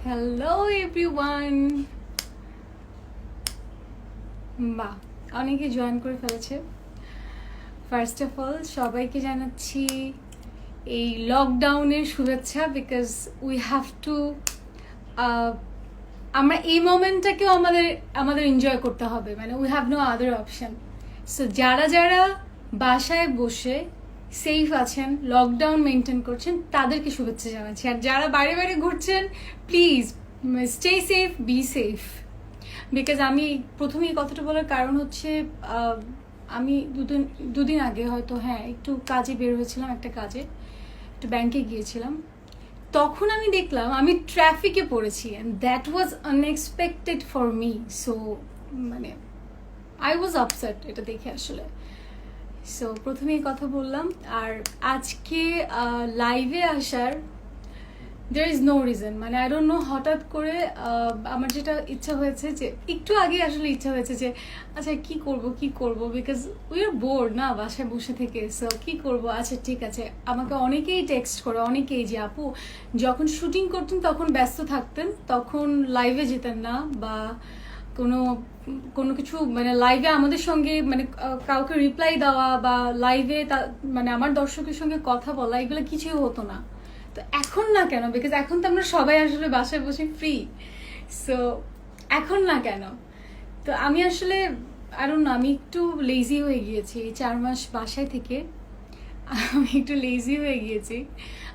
Hello everyone. বাহ, অনেকে join করে ফেলেছে। ফার্স্ট অফ অল সবাইকে জানাচ্ছি এই লকডাউনের শুভেচ্ছা, বিকজ উই হ্যাভ টু, আমরা এই মোমেন্টটাকেও আমাদের আমাদের এনজয় করতে হবে, মানে we have no other option. So যারা যারা বাসায় বসে সেফ আছেন, লকডাউন মেনটেন করছেন, তাদেরকে শুভেচ্ছা জানাচ্ছি। আর যারা বাইরে বাইরে ঘুরছেন, please stay safe, be safe. Because আমি প্রথমে এই কথাটা বলার কারণ হচ্ছে, আমি দুদিন আগে হয়তো একটু কাজে বের হয়েছিলাম, একটা কাজে একটু ব্যাংকে গিয়েছিলাম। তখন আমি দেখলাম আমি ট্রাফিকে পড়েছি, and that was unexpected for me. So মানে আই ওয়াজ আপসেট এটা দেখে আসলে। সো প্রথমেই কথা বললাম। আর আজকে লাইভে আসার there is no reason, মানে আই ডোন্ট নো, হঠাৎ করে আমার যেটা ইচ্ছা হয়েছে, যে একটু আগে আসলে ইচ্ছা হয়েছে যে আচ্ছা কি করব, বিকজ উই আর বোর্ড না বাসায় বসে থেকে। সো কি করব, আচ্ছা ঠিক আছে। আমাকে অনেকেই টেক্সট করে, অনেকেই যে আপু যখন শুটিং করতেন তখন ব্যস্ত থাকতেন, তখন লাইভে যেতেন না, বা কোনো কিছু মানে লাইভে আমাদের সঙ্গে মানে কাউকে রিপ্লাই দেওয়া বা লাইভে মানে আমার দর্শকের সঙ্গে কথা বলা, এগুলো কিছুই হতো না। তো এখন না কেন? বিকজ এখন তো আমরা সবাই আসলে বাসায় বসে ফ্রি। সো এখন না কেন? তো আমি আসলে আমি একটু লেজি হয়ে গিয়েছি এই 4 মাস বাসায় থেকে। আমি একটু লেজি হয়ে গিয়েছি।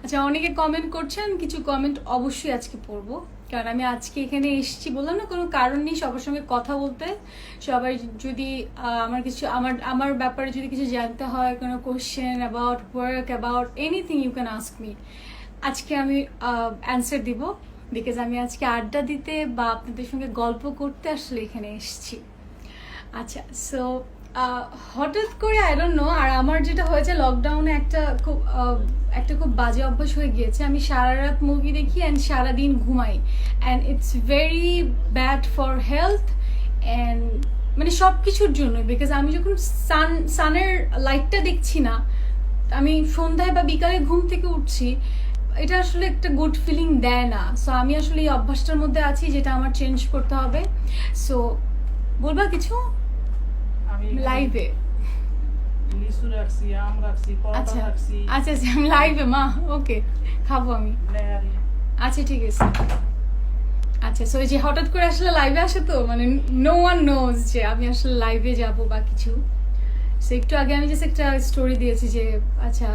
আচ্ছা, অনেকে কমেন্ট করছেন, কিছু কমেন্ট অবশ্যই আজকে পড়বো, কারণ আমি আজকে এখানে এসেছি, বললাম না, কোনো কারণ নেই সবার সঙ্গে কথা বলতে। সবাই যদি আমার কিছু আমার ব্যাপারে যদি কিছু জানতে হয়, কোনো question about work, about anything, you can ask me. আজকে আমি অ্যান্সার দিব, বিকজ আমি আজকে আড্ডা দিতে বা আপনাদের সঙ্গে গল্প করতে আসলে এখানে এসেছি। আচ্ছা, সো হঠাৎ করে আই ডোন্ট নো। আর আমার যেটা হয়েছে লকডাউনে, একটা খুব বাজে অভ্যাস হয়ে গিয়েছে। আমি সারা রাত মুভি দেখি অ্যান্ড সারাদিন ঘুমাই, and it's very bad for health and মানে সব কিছুর জন্য। বিকজ আমি যখন সানের লাইটটা দেখছি না, আমি সন্ধ্যায় বা বিকালে ঘুম থেকে উঠছি, এটা আসলে একটা গুড ফিলিং দেয় না। সো আমি আসলে এই অভ্যাসটার মধ্যে আছি, যেটা আমার চেঞ্জ করতে হবে। সো বলবা কিছু লাইভে? আচ্ছা আচ্ছা আচ্ছা, আমি লাইভে মা, ওকে, খাবো আমি। আচ্ছা ঠিক আছে। আচ্ছা, সো এই যে হঠাৎ করে আসলে লাইভে আসে, তো মানে নো ওয়ান নোজ যে আমি আসলে লাইভে যাব বা কিছু। সো একটু আগে আমি জাস্ট একটা স্টোরি দিয়েছি যে আচ্ছা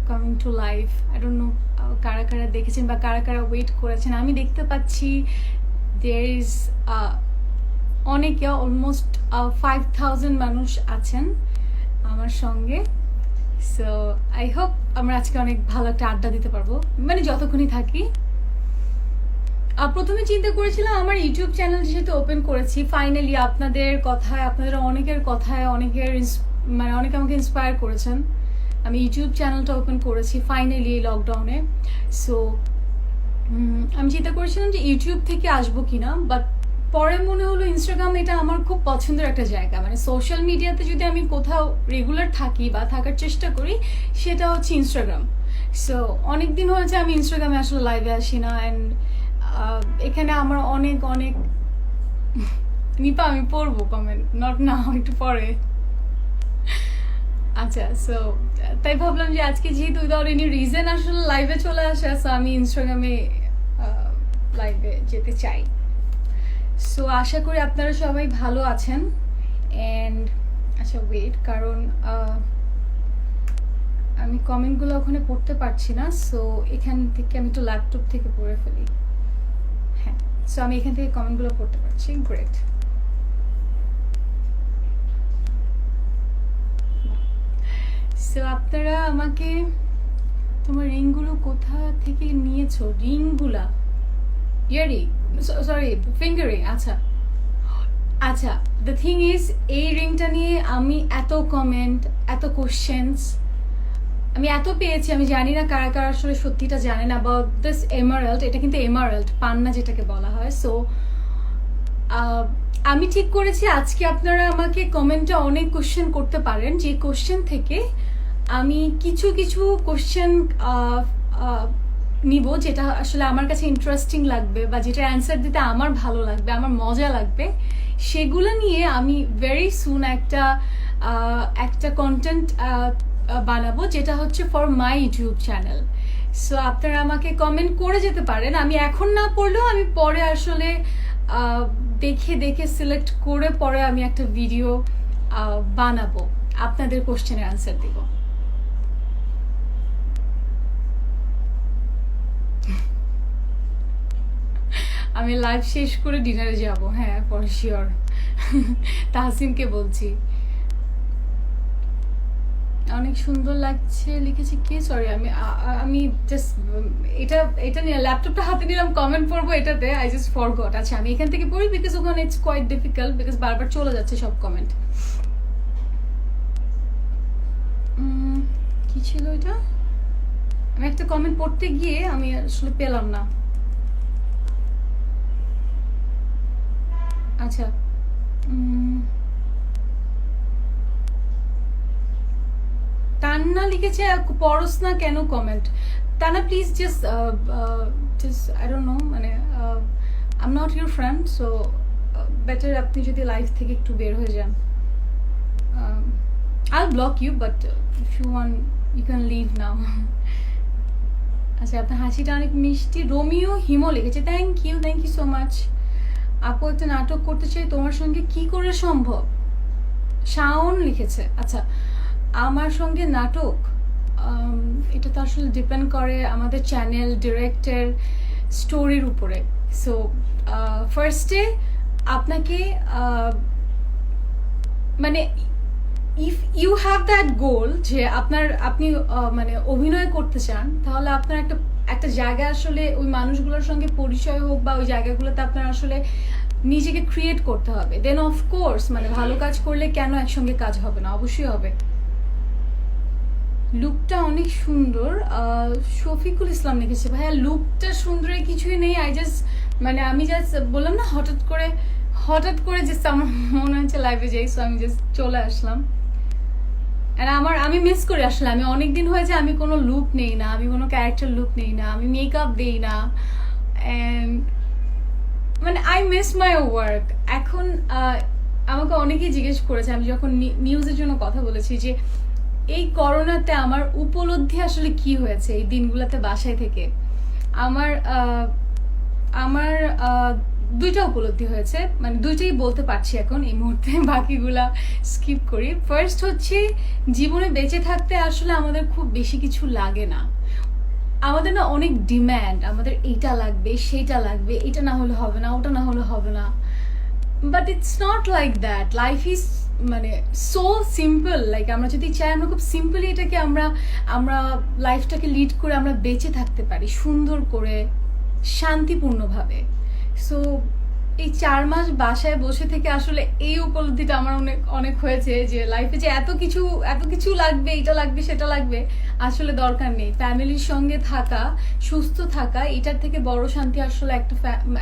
coming to live. I don't no কারা কারা দেখেছেন বা কারা কারা ওয়েট করেছেন। আমি দেখতে পাচ্ছি দেয়ার ইজ অনেকে, অলমোস্ট 5000 মানুষ আছেন আমার সঙ্গে। সো আই হোপ আমরা আজকে অনেক ভালো একটা আড্ডা দিতে পারবো, মানে যতক্ষণই থাকি। প্রথমে চিন্তা করেছিলাম আমার ইউটিউব চ্যানেল যেহেতু ওপেন করেছি, ফাইনালি আপনাদের কথায়, আপনাদের অনেকের কথায়, মানে অনেকে আমাকে ইন্সপায়ার করেছেন, আমি ইউটিউব চ্যানেলটা ওপেন করেছি ফাইনালি এই লকডাউনে। সো আমি চিন্তা করেছিলাম যে ইউটিউব থেকে আসবো কিনা, বাট পরে মনে হলো ইনস্টাগ্রাম এটা আমার খুব পছন্দের একটা জায়গা। মানে সোশ্যাল মিডিয়াতে যদি আমি কোথাও রেগুলার থাকি বা থাকার চেষ্টা করি, সেটা হচ্ছে ইনস্টাগ্রাম। সো অনেকদিন হয়েছে আমি ইনস্টাগ্রামে আসলে লাইভে আসি না, অ্যান্ড এখানে আমার অনেক অনেক নিপা, আমি পড়বো কমেন্ট, নট না, একটু পরে। আচ্ছা, সো তাই ভাবলাম যে আজকে যেহেতু উইদাউট এনি রিজন আসলে লাইভে চলে আসা, সো আমি ইনস্টাগ্রামে লাইভে যেতে চাই। সো আশা করি আপনারা সবাই ভালো আছেন। অ্যান্ড আচ্ছা ওয়েট, কারণ আমি কমেন্টগুলো ওখানে পড়তে পারছি না। সো এখান থেকে আমি একটু ল্যাপটপ থেকে পড়ে ফেলি। হ্যাঁ, সো আমি এখান থেকে কমেন্টগুলো পড়তে পারছি। গ্রেট। সো আপনারা আমাকে, তোমার রিংগুলো কোথা থেকে নিয়েছো? রিংগুলা ইয়ারিং, সরি ফিঙ্গারিং। আচ্ছা আচ্ছা, দ্য থিং ইজ, এই রিংটা নিয়ে আমি এত কমেন্ট, এত কোশ্চেন্স আমি এত পেয়েছি, আমি জানি না কারা কারা আসলে সত্যিটা জানেন অ্যাবাউট দিস এমারাল্ড। এটা কিন্তু এমারাল্ড, পান্না যেটাকে বলা হয়। সো আমি ঠিক করেছি আজকে আপনারা আমাকে কমেন্টে অনেক কোশ্চেন করতে পারেন, যে কোশ্চেন থেকে আমি কিছু কিছু কোশ্চেন নিব যেটা আসলে আমার কাছে ইন্টারেস্টিং লাগবে বা যেটা অ্যান্সার দিতে আমার ভালো লাগবে, আমার মজা লাগবে, সেগুলো নিয়ে আমি ভেরি সুন একটা কন্টেন্ট বানাবো, যেটা হচ্ছে for my YouTube channel. So আপনারা আমাকে কমেন্ট করে যেতে পারেন, আমি এখন না পড়লেও আমি পরে আসলে দেখে দেখে সিলেক্ট করে পরে আমি একটা ভিডিও বানাবো, আপনাদের কোশ্চেনের অ্যান্সার দিব। আমি লাইভ শেষ করে ডিনারে যাব, হ্যাঁ ফর শিওর। তাহসিনকে বলছি অনেক সুন্দর লাগছে লিখেছি কে, সরি আমি জাস্ট এটা নিয়ে ল্যাপটপটা হাতে নিলাম কমেন্ট পড়বো এটাতে, আই জাস্ট ফরগট। আচ্ছা আমি এখান থেকে পড়ি বিকজ ওখানে ইটস কোয়াইট ডিফিকাল্ট, বিকজ বারবার চলে যাচ্ছে সব কমেন্ট। কি ছিল এটা, আমি একটা কমেন্ট পড়তে গিয়ে আমি আসলে পেলাম না। আচ্ছা তান্না লিখেছে পড়স না কেন comment. Tanna please just I don't know, মানে I am not your friend, so better আপনি যদি লাইফ থেকে একটু বের হয়ে যান। I'll block you, but if you want you can leave now. আচ্ছা আপনার হাসিটা অনেক মিষ্টি। রোমিও হিমো লিখেছে থ্যাংক ইউ সো মাচ। আপু একটা নাটক করতে চাই তোমার সঙ্গে, কি করে সম্ভব? শাওন লিখেছে। আচ্ছা আমার সঙ্গে নাটক, এটা তো আসলে ডিপেন্ড করে আমাদের চ্যানেল, ডিরেক্টর, স্টোরির উপরে। সো ফার্স্টে আপনাকে মানে ইফ ইউ হ্যাভ দ্যাট গোল যে আপনি মানে অভিনয় করতে চান, তাহলে আপনার একটা জায়গা আসলে ওই মানুষগুলোর সঙ্গে পরিচয় হোক বা ওই জায়গাগুলোতে আপনার আসলে নিজেকে ক্রিয়েট করতে হবে। দেন অফকোর্স মানে ভালো কাজ করলে কেন একসঙ্গে কাজ হবে না, অবশ্যই হবে। লুকটা অনেক সুন্দর, শফিকুল ইসলাম লিখেছে ভাইয়া লুকটা সুন্দর কিছুই নেই, মানে আমি জাস্ট বললাম না হঠাৎ করে জাস্ট আমার মনে হচ্ছে লাইভে যাই, সো আমি জাস্ট চলে আসলাম। আমি মিস করি আসলে, আমি অনেকদিন হয়েছে আমি কোনো লুক নেই না, আমি কোনো ক্যারেক্টার লুক নেই না, আমি মেকআপ দেই না, মানে আই মিস মাই ওয়ার্ক। এখন আমাকে অনেকেই জিজ্ঞেস করেছে, আমি যখন নিউজের জন্য কথা বলেছি, যে এই করোনাতে আমার উপলব্ধি আসলে কি হয়েছে এই দিনগুলোতে বাসায় থেকে। আমার দুইটা উপলব্ধি হয়েছে, মানে দুইটাই বলতে পারছি এখন এই মুহূর্তে, বাকিগুলা স্কিপ করি। ফার্স্ট হচ্ছে জীবনে বেঁচে থাকতে আসলে আমাদের খুব বেশি কিছু লাগে না, আমাদের না অনেক ডিম্যান্ড, আমাদের এইটা লাগবে সেইটা লাগবে, এটা না হলে হবে না, ওটা না হলে হবে না। But it's not like that, life is মানে সো সিম্পল। লাইক আমরা যদি চাই আমরা খুব সিম্পলি এটাকে আমরা লাইফটাকে লিড করে আমরা বেঁচে থাকতে পারি সুন্দর করে, শান্তিপূর্ণভাবে। সো এই 4 মাস বাসায় বসে থেকে আসলে এই উপলব্ধিটা আমার অনেক হয়েছে যে লাইফে যে এত কিছু লাগবে, এটা লাগবে সেটা লাগবে, আসলে দরকার নেই। ফ্যামিলির সঙ্গে থাকা, সুস্থ থাকা, এটার থেকে বড় শান্তি আসলে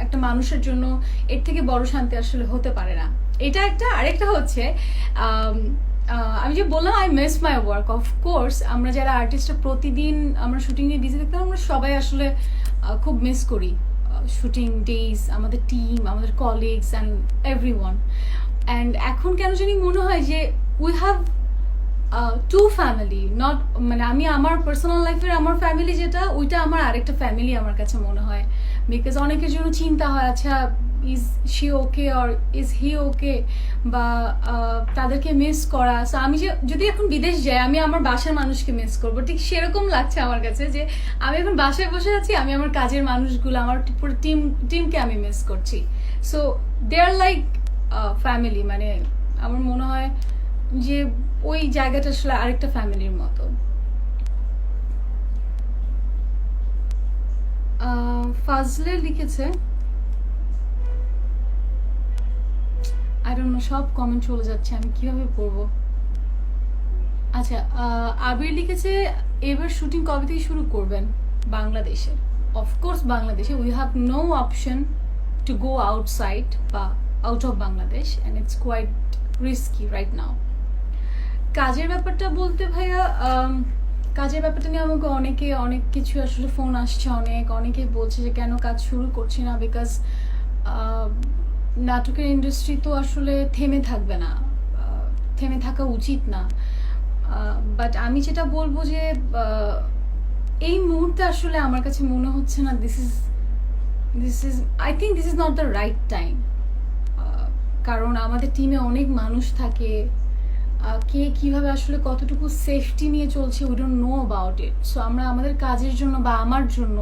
একটা মানুষের জন্য এর থেকে বড় শান্তি আসলে হতে পারে না। এটা একটা। আরেকটা হচ্ছে আমি যে বললাম I miss my work, of course আমরা যারা আর্টিস্টরা প্রতিদিন আমরা শুটিং নিয়ে বিজি থাকতাম, আমরা সবাই আসলে খুব মিস করি শুটিং ডেজ, আমাদের টিম, আমাদের কলিগস অ্যান্ড এভরিওয়ান। অ্যান্ড এখন কেন জানি মনে হয় যে we have to family, not মানে আমি আমার পার্সোনাল লাইফের আমার ফ্যামিলি যেটা, ওইটা আমার আরেকটা ফ্যামিলি আমার কাছে মনে হয়। বিকজ অনেকের জন্য চিন্তা হয় আচ্ছা is she okay or is he okay, বা তাদেরকে মিস করা। সো আমি যদি এখন বিদেশ যাই, আমি আমার বাসার মানুষকে মিস করবো, ঠিক সেরকম লাগছে আমার কাছে যে আমি এখন বাসায় বসে আছি, আমি আমার কাজের মানুষগুলো, আমার পুরো টিমকে আমি মিস করছি। So they are like family, মানে আমার মনে হয় যে ওই জায়গাটা আসলে আরেকটা ফ্যামিলির মতো। ফাজলে লিখেছে, আই ডোন্ট নো, সব কমেন্ট চলে যাচ্ছে, আমি কিভাবে পড়বো। আচ্ছা আবির লিখেছে এবার শুটিং কবে থেকে শুরু করবেন বাংলাদেশে? অফকোর্স বাংলাদেশে, we have no option to go outside বা out of Bangladesh, and it's quite risky right now. কাজের ব্যাপারটা বলতে ভাইয়া কাজের ব্যাপারটা নিয়ে আমাকে অনেক কিছু আসলে ফোন আসছে, অনেকে বলছে যে কেন কাজ শুরু করছি না, বিকজ নাটকের ইন্ডাস্ট্রি তো আসলে থেমে থাকবে না, থেমে থাকা উচিত না। বাট আমি যেটা বলবো যে এই মুহূর্তে আসলে আমার কাছে মনে হচ্ছে না this is I think this is not the right time. কারণ আমাদের টিমে অনেক মানুষ থাকে, কে কীভাবে আসলে কতটুকু সেফটি নিয়ে চলছে we don't know about it. So আমরা আমাদের কাজের জন্য বা আমার জন্য,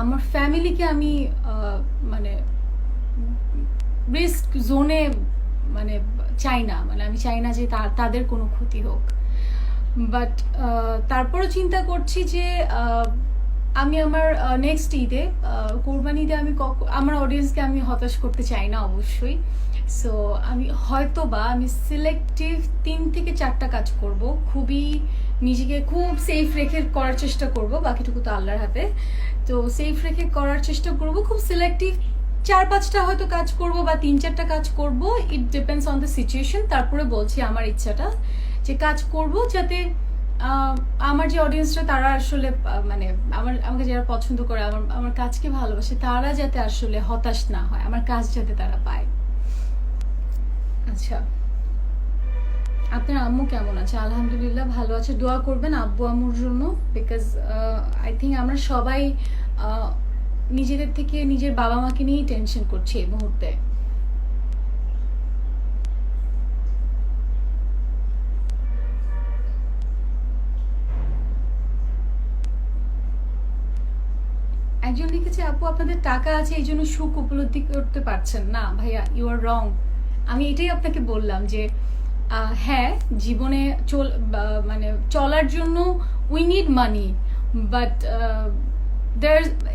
আমার ফ্যামিলিকে আমি মানে রিস্ক জোনে মানে চাই না, মানে আমি চাই না যে তাদের কোনো ক্ষতি হোক। বাট তারপরও চিন্তা করছি যে আমি আমার নেক্সট ঈদে, কোরবানি ঈদে আমি আমার অডিয়েন্সকে আমি হতাশ করতে চাই না অবশ্যই। সো আমি হয়তো বা আমি সিলেক্টিভ 3 থেকে 4টা কাজ করব, খুবই নিজেকে খুব সেফ রেখে করার চেষ্টা করব, বাকিটুকু তো আল্লাহর হাতে। তো সেফ রেখে করার চেষ্টা করব, খুব সিলেক্টিভ 4-5টা হয়তো কাজ করব বা 3-4টা কাজ করব, ইট ডিপেন্ডস অন দ্য সিচুয়েশন। তারপরে বলছি আমার ইচ্ছাটা যে কাজ করব যাতে আমার যে অডিয়েন্সরা তারা আসলে মানে আমাকে যারা পছন্দ করে, আমার কাজকে ভালোবাসে, তারা যাতে আসলে হতাশ না হয়, আমার কাজ যাতে তারা পায়। আচ্ছা, আপনার আম্মু কেমন আছে? আলহামদুলিল্লাহ ভালো আছে, দোয়া করবেন আব্বু আম্মুর জন্য, বিকজ আই থিঙ্ক আমরা সবাই নিজেদের থেকে নিজের বাবা মাকে নিয়েই টেনশন করছি এই মুহূর্তে। একজন লিখেছে, আপু আপনাদের টাকা আছে এই জন্য সুখ উপলব্ধি করতে পারছেন না। ভাইয়া, ইউ আর রং। আমি এটাই আপনাকে বললাম যে হ্যাঁ, জীবনে মানে চলার জন্য উই নিড মানি, বাট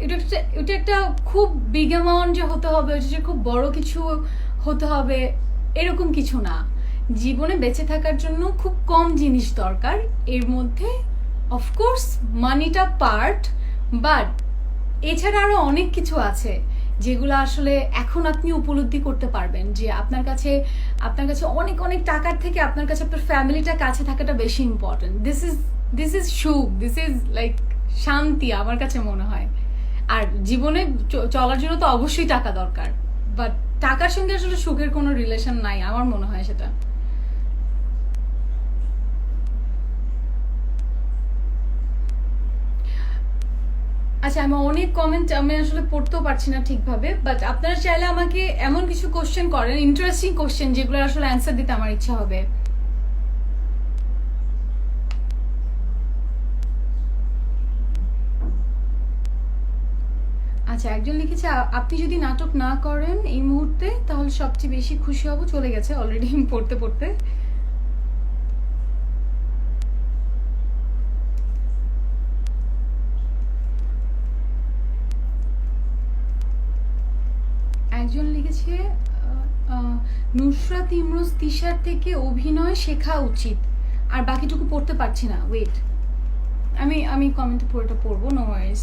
এটা একটা খুব বিগ অ্যামাউন্ট যে হতে হবে, যে খুব বড় কিছু হতে হবে এরকম কিছু না। জীবনে বেঁচে থাকার জন্য খুব কম জিনিস দরকার, এর মধ্যে অফকোর্স মানিটা পার্ট, বাট এছাড়া আরো অনেক কিছু আছে যেগুলো আসলে এখন আপনি উপলব্ধি করতে পারবেন যে আপনার কাছে অনেক অনেক টাকার থেকে আপনার কাছে আপনার ফ্যামিলিটা কাছে থাকাটা বেশি ইম্পর্টেন্ট। দিস ইজ সুখ, দিস ইজ লাইক শান্তি আমার কাছে মনে হয়। আর জীবনে চলার জন্য তো অবশ্যই টাকা দরকার, বাট টাকার সঙ্গে আসলে সুখের কোনো রিলেশন নাই আমার মনে হয় সেটা। আচ্ছা, আমি অনেক কমেন্ট আমি আসলে পড়তেও পারছি না ঠিকভাবে, বাট আপনারা চাইলে আমাকে এমন কিছু কোশ্চেন করেন, ইন্টারেস্টিং কোশ্চেন, যেগুলো আসলে অ্যান্সার দিতে আমার ইচ্ছা হবে। আচ্ছা, একজন লিখেছে, আপনি যদি নাটক না করেন এই মুহূর্তে তাহলে সবচেয়ে বেশি খুশি হব। চলে গেছে অলরেডি পড়তে পড়তে। একজন লিখেছে, নুসরাত ইমরোজ তিশার থেকে অভিনয় শেখা উচিত। আর বাকিটুকু পড়তে পারছি না, ওয়েট, আমি কমেন্টে পুরোটা পড়বো, নো ওয়ারিজ।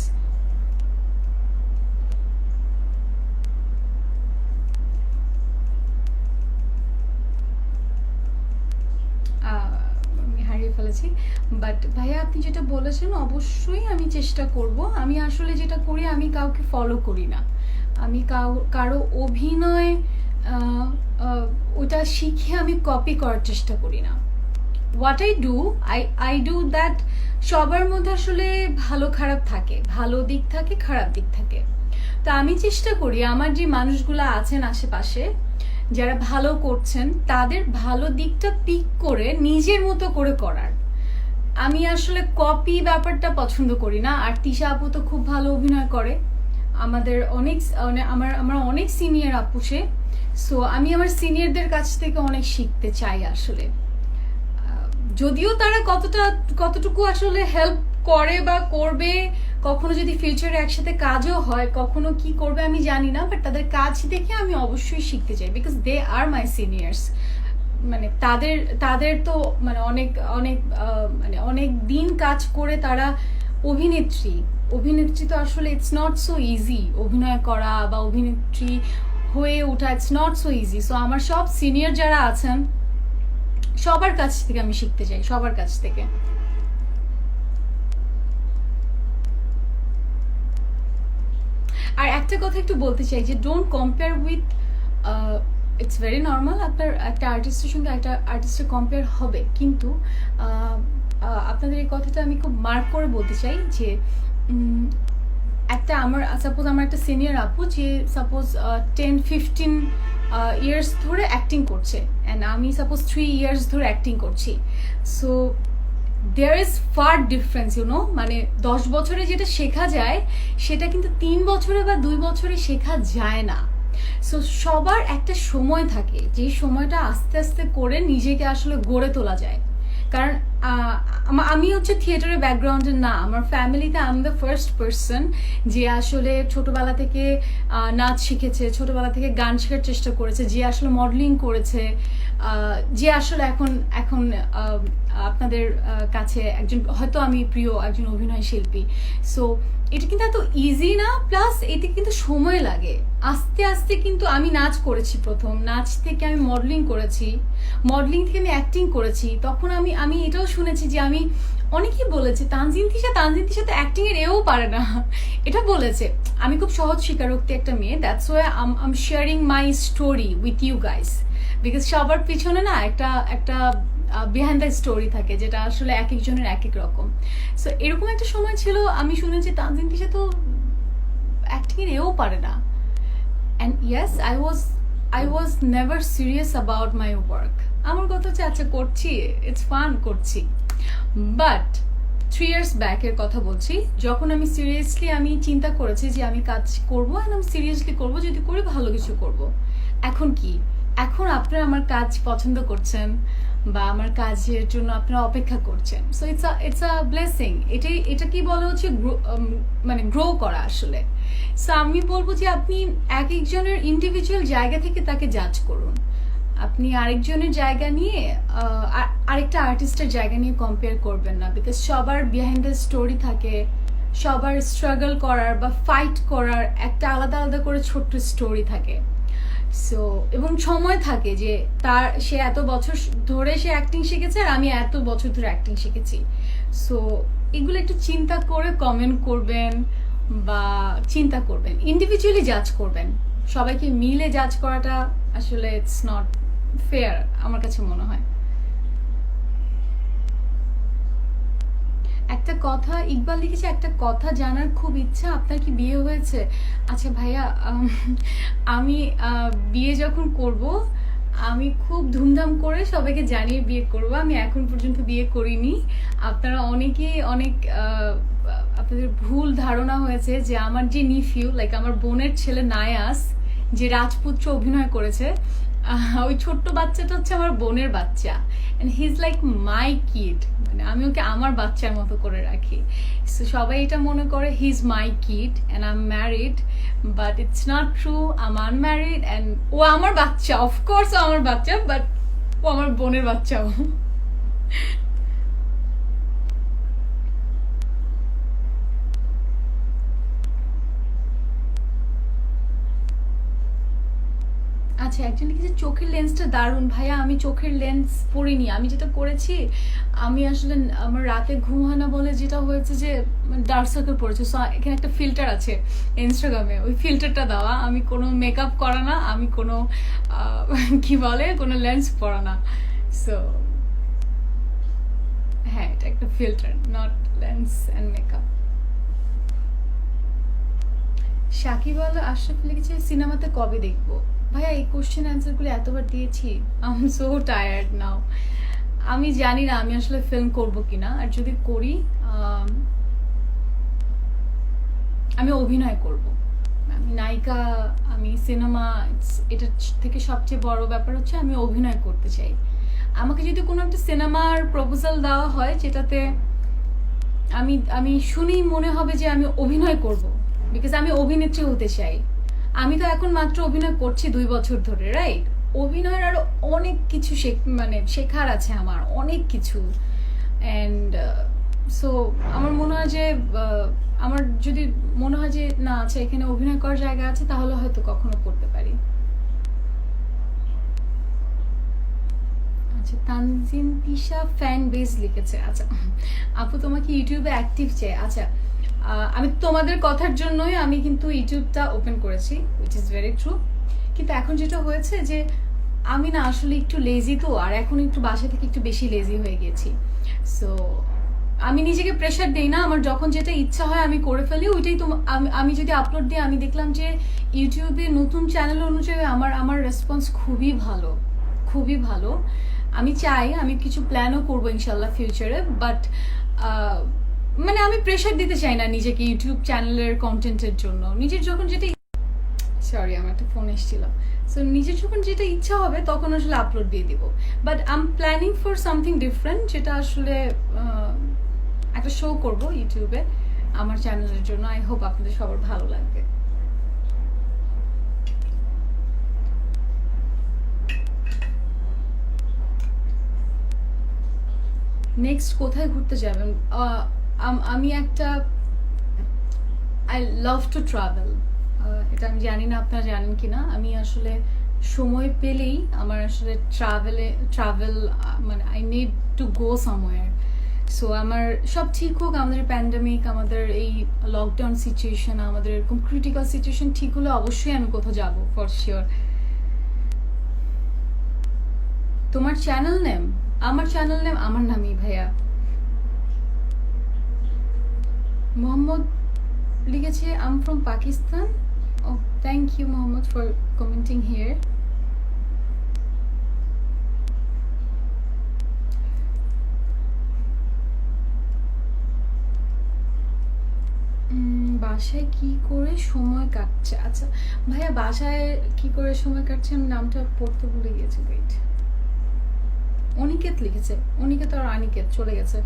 আমি হারিয়ে ফেলেছি, বাট ভাইয়া আপনি যেটা বলেছেন অবশ্যই আমি চেষ্টা করব। আমি আসলে যেটা করি, আমি কাউকে ফলো করি না, আমি কারো অভিনয় ওটা শিখে আমি কপি করার চেষ্টা করি না। হোয়াট আই ডু দ্যাট, সবার মধ্যে আসলে ভালো খারাপ থাকে, ভালো দিক থাকে, খারাপ দিক থাকে। তো আমি চেষ্টা করি আমার যে মানুষগুলো আছেন আশেপাশে যারা ভালো করছেন তাদের ভালো দিকটা পিক করে নিজের মতো করে করার। আমি আসলে কপি ব্যাপারটা পছন্দ করি না। আর তিশা আপু তো খুব ভালো অভিনয় করে, আমাদের আমার অনেক সিনিয়র আপু সে। সো আমি আমার সিনিয়রদের কাছ থেকে অনেক শিখতে চাই আসলে, যদিও তারা কতটুকু আসলে হেল্প করে বা করবে, কখনো যদি ফিউচারে একসাথে কাজও হয়, কখনো কি করবে আমি জানি না, বাট তাদের কাজ দেখে আমি অবশ্যই শিখতে চাই, because they R my seniors. মানে তাদের তো মানে অনেক দিন কাজ করে তারা অভিনেত্রী তো আসলে ইটস নট সো ইজি অভিনয় করা বা অভিনেত্রী হয়ে ওঠা, it's not so easy. So আমার সব সিনিয়র যারা আছেন সবার কাছ থেকে আমি শিখতে চাই, সবার কাছ থেকে। একটা কথা একটু বলতে চাই যে don't compare with, it's very normal আপনার একটা আর্টিস্টের সঙ্গে একটা আর্টিস্টের কম্পেয়ার হবে, কিন্তু আপনাদের এই কথাটা আমি খুব মার্ক করে বলতে চাই যে একটা আমার সাপোজ আমার একটা সিনিয়র আপু যে সাপোজ 10-15 ইয়ার্স ধরে অ্যাক্টিং করছে, অ্যান্ড আমি সাপোজ 3 ইয়ার্স ধরে অ্যাক্টিং করছি। So there is far difference, you know, মানে 10 বছরে যেটা শেখা যায় সেটা কিন্তু 3 বছরে বা 2 বছরে শেখা যায় না। সো সবার একটা সময় থাকে, যেই সময়টা আস্তে আস্তে করে নিজেকে আসলে গড়ে তোলা যায়। কারণ আমি হচ্ছে থিয়েটারের ব্যাকগ্রাউন্ডের না, আমার ফ্যামিলিতে I am the first person যে আসলে ছোটবেলা থেকে নাচ শিখেছে, ছোটবেলা থেকে গান শেখার চেষ্টা করেছে, যে আসলে মডেলিং করেছে, যে আসলে এখন এখন আপনাদের কাছে একজন হয়তো আমি প্রিয় একজন অভিনয় শিল্পী। সো এটা কিন্তু এত ইজি না, প্লাস এতে কিন্তু সময় লাগে। আস্তে আস্তে কিন্তু আমি নাচ করেছি, প্রথম নাচ থেকে আমি মডেলিং করেছি, মডেলিং থেকে আমি অ্যাক্টিং করেছি। তখন আমি এটাও শুনেছি যে আমি অনেকেই বলেছে তানজিন তিশা তো অ্যাক্টিং এর এও পারে না, এটা বলেছে। আমি খুব সহজ স্বীকারোক্তি একটা মেয়ে, that's why I'm sharing my story with you guys, because সবার পিছনে না একটা একটা বিহাইন্ড দ্য স্টোরি থাকে, যেটা আসলে এক একজনের এক এক রকম। সো এরকম একটা সময় ছিল আমি শুনেছি তানজিন তিশা তো অ্যাক্টিং এর এও পারে না। And yes, I was never serious about my work. আমার কথা হচ্ছে আচ্ছা করছি, ইটস ফান করছি। বাট 3 ইয়ার্স ব্যাকের কথা বলছি, যখন আমি সিরিয়াসলি আমি চিন্তা করেছি যে আমি কাজ করবো, অ্যান্ড আমি সিরিয়াসলি করবো, যদি করি ভালো কিছু করব। এখন কি, এখন আপনারা আমার কাজ পছন্দ করছেন বা আমার কাজের জন্য আপনারা অপেক্ষা করছেন। So it's a blessing. এটা কি বলা হচ্ছে মানে গ্রো করা আসলে। সো আমি বলবো যে আপনি এক একজনের ইন্ডিভিজুয়াল জায়গা থেকে তাকে জাজ করুন। আপনি আরেকজনের জায়গা নিয়ে আরেকটা আর্টিস্টের জায়গা নিয়ে কম্পেয়ার করবেন না, বিকজ সবার বিহাইন্ড দ্য স্টোরি থাকে, সবার স্ট্রাগল করার বা ফাইট করার একটা আলাদা আলাদা করে ছোট্ট স্টোরি থাকে। সো এবং সময় থাকে যে সে এত বছর ধরে সে অ্যাক্টিং শিখেছে আর আমি এত বছর ধরে অ্যাক্টিং শিখেছি। সো এগুলো একটু চিন্তা করে কমেন্ট করবেন বা চিন্তা করবেন, ইন্ডিভিজুয়ালি জাজ করবেন। সবাইকে মিলে জাজ করাটা আসলে ইটস নট ফেয়ার আমার কাছে মনে হয়। একটা কথা ইকবাল লিখেছে, একটা কথা জানার খুব ইচ্ছা, আপনার কি বিয়ে হয়েছে? আচ্ছা ভাইয়া, আমি বিয়ে যখন করব আমি খুব ধুমধাম করে সবাইকে জানিয়ে বিয়ে করব। আমি এখন পর্যন্ত বিয়ে করিনি। আপনারা অনেকেই অনেক আপনাদের ভুল ধারণা হয়েছে যে আমার যে নিফিউ, লাইক আমার বোনের ছেলে নায়াস যে রাজপুত্র অভিনয় করেছে, ওই ছোট্ট বাচ্চাটা হচ্ছে আমার বোনের বাচ্চা, and he is like my kid, মানে আমি ওকে আমার বাচ্চার মতো করে রাখি। সো সবাই এটা মনে করে he is my kid and I am married, but it's not true. I am unmarried and ও আমার বাচ্চা, অফকোর্স ও আমার বাচ্চা, বাট ও আমার বোনের বাচ্চাও। আচ্ছা, একজন লিখেছে চোখের লেন্সটা দারুণ। ভাইয়া আমি চোখের লেন্স পরিনি, আমি যেটা করেছি আমি আসলে আমার রাতে ঘুম হয় না বলে যেটা হয়েছে যে ডার্ক সার্কেল পড়েছে। সো এখানে একটা ফিল্টার আছে ইনস্টাগ্রামে, ওই ফিল্টারটা দেওয়া। আমি কোনো মেকআপ করা না, আমি কোনো কি বলে কোনো লেন্স পরা না। সো হ্যাঁ, এটা একটা filter, not lens and makeup. Sakib Al Ashraf লিখেছে সিনেমাতে কবে দেখবো? ভাইয়া এই কোশ্চেন অ্যান্সারগুলো এতবার দিয়েছি, I am so tired now. আমি জানি না আমি আসলে ফিল্ম করব কিনা, আর যদি করি আমি অভিনয় করব, আমি নায়িকা, আমি সিনেমা, এটার থেকে সবচেয়ে বড় ব্যাপার হচ্ছে আমি অভিনয় করতে চাই। আমাকে যদি কোনো একটা সিনেমার প্রপোজাল দেওয়া হয় যেটাতে আমি শুনেই মনে হবে যে আমি অভিনয় করব, বিকজ আমি অভিনেত্রী হতে চাই। আমি তো এখন মাত্র অভিনয় করছি 2 বছর ধরে, রাইট? অভিনয়ের আরো অনেক কিছু মানে শেখার আছে আমার, অনেক কিছু। অ্যান্ড সো আমার মনে হয় যে আমার যদি মনে হয় যে না আচ্ছা এখানে অভিনয় করার জায়গা আছে, তাহলে হয়তো কখনো করতে পারি। আচ্ছা, তানজিন তিশা ফ্যান বেস লিখেছে। আচ্ছা আপু তোমাকে ইউটিউবে অ্যাক্টিভ চাই। আচ্ছা আমি তোমাদের কথার জন্যই আমি কিন্তু ইউটিউবটা ওপেন করেছি, উইচ ইজ ভেরি ট্রু। কিন্তু এখন যেটা হয়েছে যে আমি না আসলে একটু লেজি, তো আর এখন একটু বাসা থেকে একটু বেশি লেজি হয়ে গেছি। সো আমি নিজেকে প্রেশার দিই না, আমার যখন যেটা ইচ্ছা হয় আমি করে ফেলি, ওইটাই তো আমি যদি আপলোড দিই, আমি দেখলাম যে ইউটিউবে নতুন চ্যানেল অনুযায়ী আমার রেসপন্স খুবই ভালো, খুবই ভালো। আমি চাই, আমি কিছু প্ল্যানও করবো ইনশাল্লাহ ফিউচারে, বাট মানে আমি প্রেশার দিতে চাই না নিজেকে ইউটিউব চ্যানেলের কন্টেন্টের জন্য। নিজের যখন যেটা, সরি আমার একটা ফোন এসেছিল, সো নিজের যখন যেটা ইচ্ছা হবে তখন আসলে আপলোড দিয়ে দিব। But I am planning for something different, যেটা আসলে একটা শো করব ইউটিউবে আমার চ্যানেলের জন্য। আই হোপ আপনাদের সবার ভালো লাগবে। নেক্সট কোথায় ঘুরতে যাবেন? আমি একটা, আই লাভ টু ট্রাভেল। এটা আমি জানি না আপনারা জানেন কিনা, আমি আসলে সময় পেলেই আমার আসলে ট্রাভেল মানে I need to go somewhere. So আমার সব ঠিক হোক, আমাদের প্যান্ডামিক, আমাদের এই লকডাউন সিচুয়েশন, আমাদের এরকম ক্রিটিক্যাল সিচুয়েশন ঠিক হলে অবশ্যই আমি কোথাও যাব ফর শিওর। তোমার চ্যানেল নেম? আমার চ্যানেল নেম আমার নামই ভাইয়া। মোহাম্মদ লিখেছে I am from Pakistan. Oh thank you Mohammad for commenting here. বাসায় কি করে সময় কাটছে? আচ্ছা ভাইয়া, বাসায় কি করে সময় কাটছে আমি নামটা পড়তে ভুলে গিয়েছি, ওয়েট। অনিকেত লিখেছে, অনিকেত আর অনিকেত চলে গেছে।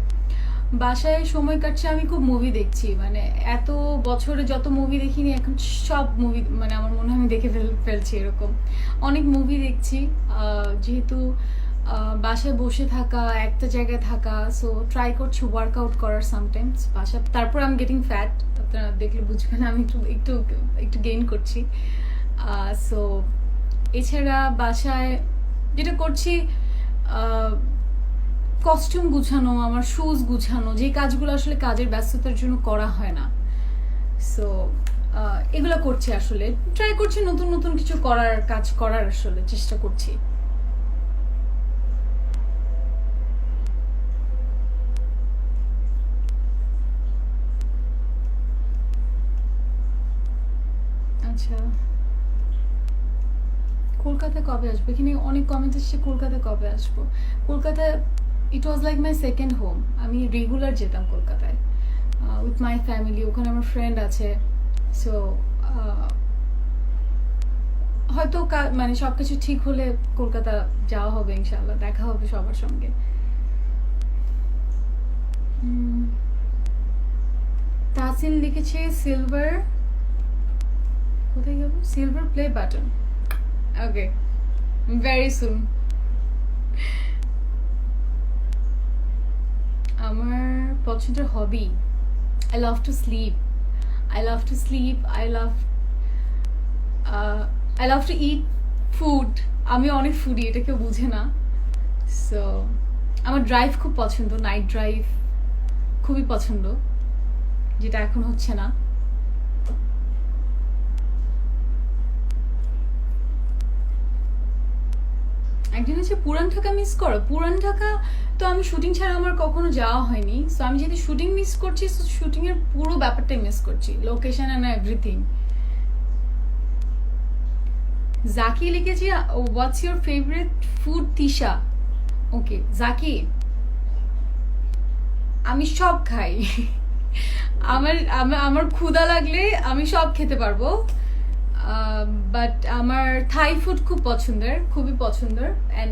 বাসায় সময় কাটছে, আমি খুব মুভি দেখছি, মানে এত বছরে যত মুভি দেখিনি এখন সব মুভি মানে আমার মনে হয় আমি দেখে ফেলছি এরকম অনেক মুভি দেখছি। যেহেতু বাসায় বসে থাকা, একটা জায়গায় থাকা, সো ট্রাই করছি ওয়ার্কআউট করার সামটাইমস বাসা। তারপর আমি গেটিং ফ্যাট, আপনারা দেখলে বুঝবেন আমি একটু একটু একটু গেইন করছি। সো এছাড়া বাসায় যেটা করছি, কস্টিউম গুছানো, আমার শুজ গুছানো, যে কাজগুলো আসলে কাজের ব্যস্ততার জন্য করা হয় না, সো এগুলো করছি। আসলে ট্রাই করছি নতুন নতুন কিছু করার, কাজ করার আসলে চেষ্টা করছি। আচ্ছা, কলকাতায় কবে আসবো? এখানে অনেক কমেন্ট এসছে কলকাতায় কবে আসবো। কলকাতায় it was like my second home. আমি রেগুলার যেতাম কলকাতায় উইথ মাই ফ্যামিলি, ওখানে আমার ফ্রেন্ড আছে। সো হয়তো মানে সবকিছু ঠিক হলে কলকাতা যাওয়া হবে ইনশাল্লাহ, দেখা হবে সবার সঙ্গে। তাসিন লিখেছে সিলভার, কোথায় যাবো? Silver play button. Okay, very soon. আমার পছন্দের hobby, I love to sleep, I love to sleep, I love to eat food. আমি অনেক ফুডি, এটা কেউ বুঝে না। সো আমার ড্রাইভ খুব পছন্দ, নাইট ড্রাইভ খুবই পছন্দ, যেটা এখন হচ্ছে না। একদিন হচ্ছে পুরান ঢাকা মিস করো। পুরান ঢাকা তো আমি শুটিং ছাড়া আমার কখনো যাওয়া হয়নি, সো আমি যদি শুটিং মিস করছি, শুটিং এর পুরো ব্যাপারটাই মিস করছি, লোকেশন এন্ড এভরিথিং। জাকি লিখেছি what's your favourite food? Tisha. Okay Zaki, আমি সব খাই। আমার আমার ক্ষুধা লাগলে আমি সব খেতে পারবো, বাট আমার থাই ফুড খুব পছন্দের, খুবই পছন্দের। And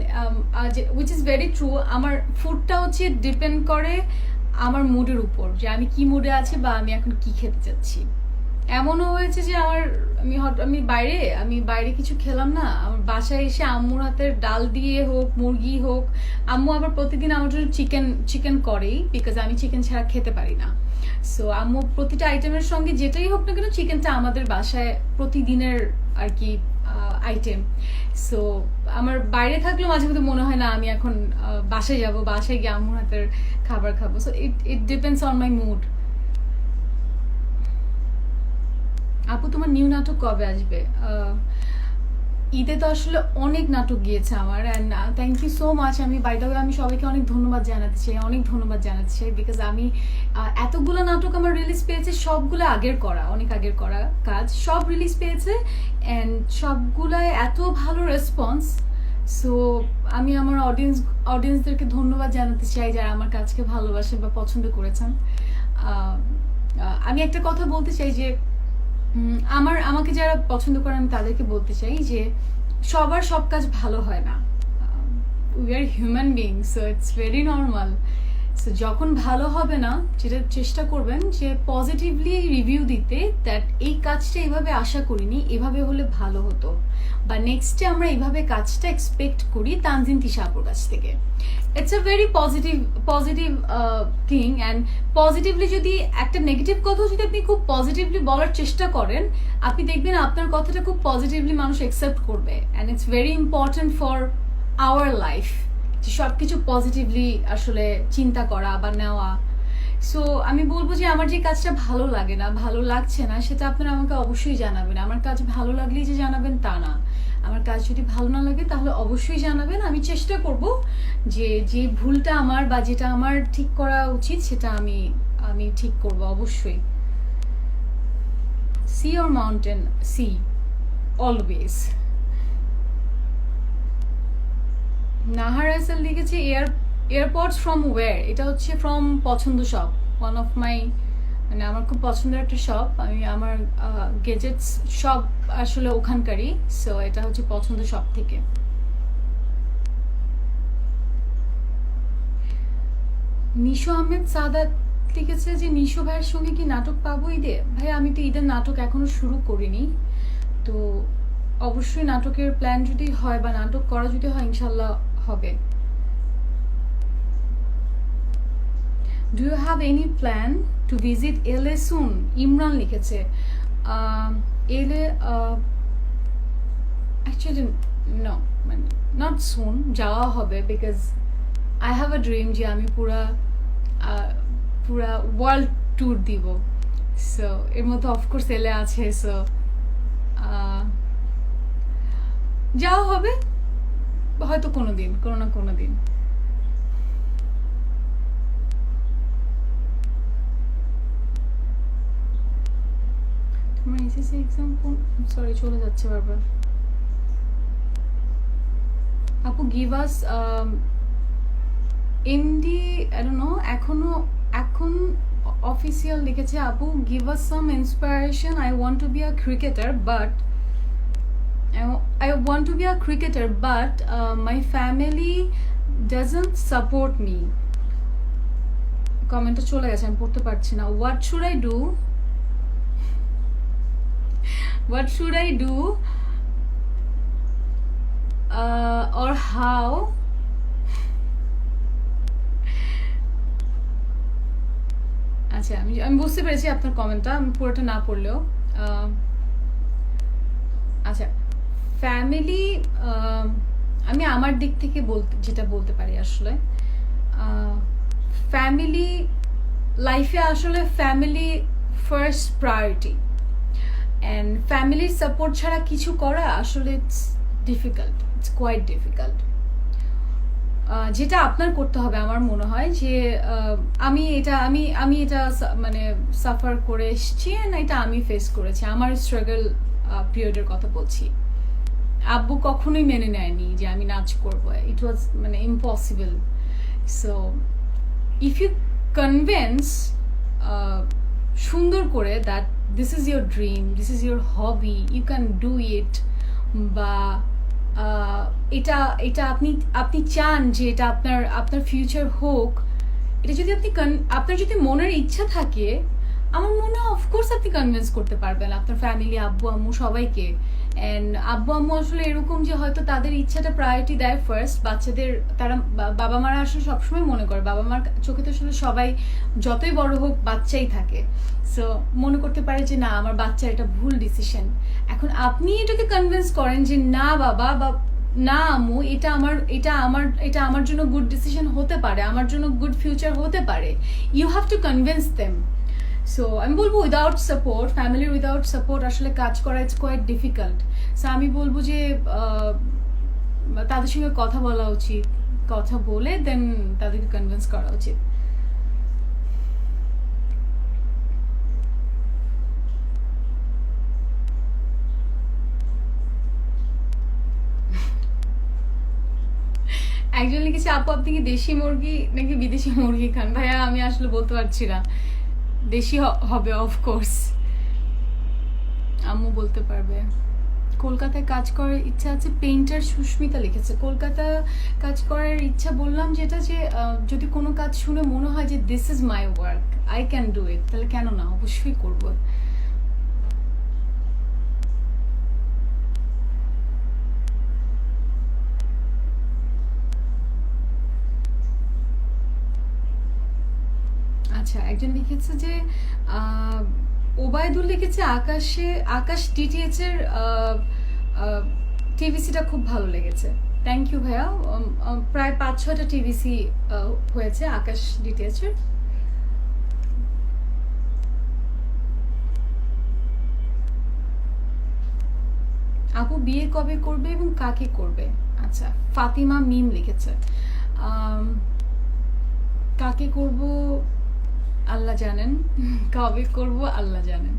which is very true, আমার ফুডটা হচ্ছে ডিপেন্ড করে আমার মুডের উপর, যে আমি কি মুডে আছি বা আমি এখন কি খেতে চাচ্ছি। এমনও হয়েছে যে আমি বাইরে কিছু খেলাম না, আমার বাসায় এসে আম্মুর হাতের ডাল দিয়ে হোক, মুরগি হোক, আম্মু আবার প্রতিদিন আমার জন্য চিকেন করেই, বিকজ আমি চিকেন ছাড়া খেতে পারি না। সো আম্মু প্রতিটা আইটেমের সঙ্গে যেটাই হোক না কেন, চিকেনটা আমাদের বাসায় প্রতিদিনের আর কি আইটেম। সো আমার বাইরে থাকলেও মাঝে মধ্যে মনে হয় না আমি এখন বাসায় যাব, বাসায় গিয়ে আম্মুর হাতের খাবার খাবো। So it depends on my mood. আপু তোমার নিউ নাটক কবে আসবে? ঈদে তো আসলে অনেক নাটক গিয়েছে আমার, and thank you so much. আমি বাই দ্য ওয়ে আমি সবাইকে অনেক ধন্যবাদ জানাতে চাই, অনেক ধন্যবাদ জানাতে চাই, বিকজ আমি এতগুলো নাটক আমার রিলিজ পেয়েছে, সবগুলো আগের করা, অনেক আগের করা কাজ, সব রিলিজ পেয়েছে অ্যান্ড সবগুলায় এত ভালো রেসপন্স। সো আমি আমার অডিয়েন্সদেরকে ধন্যবাদ জানাতে চাই যারা আমার কাজকে ভালোবাসেন বা পছন্দ করেছেন। আমি একটা কথা বলতে চাই যে আমাকে যারা পছন্দ করে আমি তাদেরকে বলতে চাই যে সবার সব কাজ ভালো হয় না, we are human being, so it's very normal. So যখন ভালো হবে না, যেটা চেষ্টা করবেন যে পজিটিভলি রিভিউ দিতে, দ্যাট এই কাজটা এইভাবে আশা করিনি, এভাবে হলে ভালো হতো, বা নেক্সটে আমরা এইভাবে কাজটা এক্সপেক্ট করি তানজিন তিশা আপুর কাছ থেকে। It's a very positive thing, and positively যদি একটা নেগেটিভ কথা যদি আপনি খুব পজিটিভলি বলার চেষ্টা করেন, আপনি দেখবেন আপনার কথাটা খুব পজিটিভলি মানুষ অ্যাকসেপ্ট করবে, and it's very important for our life যে সব কিছু পজিটিভলি আসলে চিন্তা করা বা নেওয়া। সো আমি বলবো যে আমার যে কাজটা ভালো লাগে না, ভালো লাগছে না, সেটা আপনারা আমাকে অবশ্যই জানাবেন। আমার কাজ ভালো লাগলেই যে জানাবেন তা না, আমার কাজ যদি ভালো না লাগে তাহলে অবশ্যই জানাবেন। আমি চেষ্টা করব যে ভুলটা আমার বা যেটা আমার ঠিক করা উচিত সেটা আমি ঠিক করব অবশ্যই। Sea or mountain? Sea, always. Nahar Rasel লিখেছে এয়ারপডস ফ্রম ওয়্যার? এটা হচ্ছে ফ্রম পছন্দ শপ, ওয়ান অফ মাই, মানে আমার খুব পছন্দের একটা শপ, আমি আমার গেজেটস সব আসলে ওখানকারই। সো এটা হচ্ছে পছন্দ শপ থেকে। নিশো আহমেদ সাদাত লিখেছে যে নিশো ভাইয়ের সঙ্গে কি নাটক পাবো ঈদে? ভাই আমি তো ঈদের নাটক এখনো শুরু করিনি, তো অবশ্যই নাটকের প্ল্যান যদি হয় বা নাটক করা যদি হয় ইনশাল্লাহ হবে। Do you have any plan to visit LA soon? Imran লিখেছে এলএ অ্যাকচুয়ালি নো, মানে নট সুন, যাওয়া হবে, because I have a dream যে আমি পুরা ওয়ার্ল্ড ট্যুর দিব। সো এর মধ্যে অফকোর্স এলে আছে, সো যাওয়া হবে হয়তো কোনো না কোনো দিন। তোমার এসএসসি এক্সাম কোন, সরি চলে যাচ্ছে বারবার। আপু give us MD, I don't no, এখন অফিসিয়াল লিখেছে আপু give us some inspiration, I want to be a cricketer but my family doesn't support me. কমেন্টটা চলে গেছে, আমি পড়তে পারছি না। What should I do or how? আচ্ছা আমি বুঝতে পেরেছি আপনার কমেন্টটা, আমি পুরোটা না পড়লেও। আচ্ছা, ফ্যামিলি, আমি আমার দিক থেকে যেটা বলতে পারি আসলে, ফ্যামিলি লাইফে আসলে ফ্যামিলি ফার্স্ট প্রায়োরিটি, অ্যান্ড ফ্যামিলির সাপোর্ট ছাড়া কিছু করা আসলে ইটস কোয়াইট ডিফিকাল্ট। যেটা আপনার করতে হবে আমার মনে হয় যে আমি এটা মানে সাফার করে এসেছি, অ্যান্ড এটা আমি ফেস করেছি, আমার স্ট্রাগল পিরিয়ডের কথা বলছি। আব্বু কখনোই মেনে নেয়নি যে আমি নাচ করবো, ইট ওয়াজ মানে impossible. So if you convince সুন্দর করে that this is your dream, this is your hobby, you can do it, বা এটা আপনি চান যে এটা আপনার ফিউচার হোক, এটা যদি আপনার যদি মনের ইচ্ছা থাকে, আমার মনে হয় অফকোর্স আপনি কনভিন্স করতে পারবেন আপনার ফ্যামিলি, আব্বু আম্মু সবাইকে। অ্যান্ড আব্বু আম্মু আসলে এরকম যে হয়তো তাদের ইচ্ছাটা প্রায়োরিটি দেয় ফার্স্ট, বাচ্চাদের, তারা বাবা মারা আসলে সবসময় মনে করে, বাবা মার চোখে তো আসলে সবাই যতই বড় হোক বাচ্চাই থাকে। সো মনে করতে পারে যে না আমার বাচ্চার এটা ভুল ডিসিশন। এখন আপনি এটাকে কনভিন্স করেন যে না বাবা বা না আম্মু, এটা আমার জন্য গুড ডিসিশন হতে পারে, আমার জন্য গুড ফিউচার হতে পারে, you have to convince them. So আমি বলবো উইদাউট সাপোর্ট, ফ্যামিলির উইদাউট সাপোর্ট আসলে কাজ করা ইটস কোয়াইট ডিফিকাল্ট। সো আমি বলবো যে তাদের সঙ্গে কথা বলা উচিত, কথা বলে দেন তাদেরকে কনভিন্স করা উচিত। একজন লিখেছে আপু আপনি কি দেশি মুরগি নাকি বিদেশি মুরগি খান? ভাইয়া আমি আসলে বলতে পারছি না, দেশি হবে অফকোর্স, আম্মু বলতে পারবে। কলকাতায় কাজ করার ইচ্ছা আছে, পেইন্টার সুস্মিতা লিখেছে। কলকাতা কাজ করার ইচ্ছা বললাম যেটা, যে যদি কোনো কাজ শুনে মনে হয় যে this is my work, I can do ইট, তাহলে কেন না, অবশ্যই করবো। আচ্ছা, একজন লিখেছে যে ওবায়দুল লিখেছে আকাশ ডিটিএইচ এর টিভিসিটা খুব ভালো লেগেছে। থ্যাংক ইউ ভাইয়া। প্রায় 5-6টা টিভিসি হয়েছে আকাশ ডিটিএইচ এর। আপু বিয়ে কবে করবে এবং কাকে করবে? আচ্ছা, ফাতিমা মিম লিখেছে কাকে করব আল্লাহ জানেন, কবে করব আল্লাহ জানেন,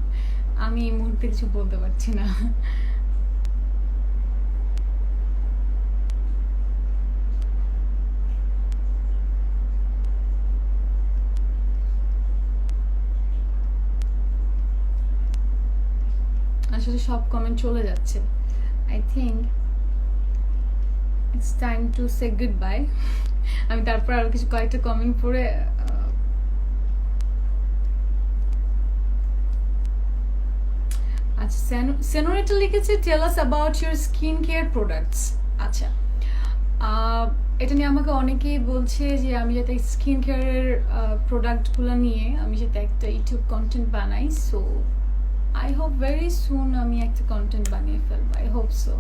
আমি এই মুহূর্তে কিছু বলতে পারছি না। আসলে সব কমেন্ট চলে যাচ্ছে, I think it's time to say good bye. আমি তারপর আরো কিছু কয়েকটা কমেন্ট পড়ে আচ্ছা, সেনোরিটা লিখেছে tell us about your skin care products. আচ্ছা, এটা নিয়ে আমাকে অনেকেই বলছে যে আমি যাতে স্কিন কেয়ারের প্রোডাক্টগুলো নিয়ে আমি যাতে একটা ইউটিউব কন্টেন্ট বানাই। So I hope very soon আমি একটা কন্টেন্ট বানিয়ে ফেলবো, আই হোপ সো।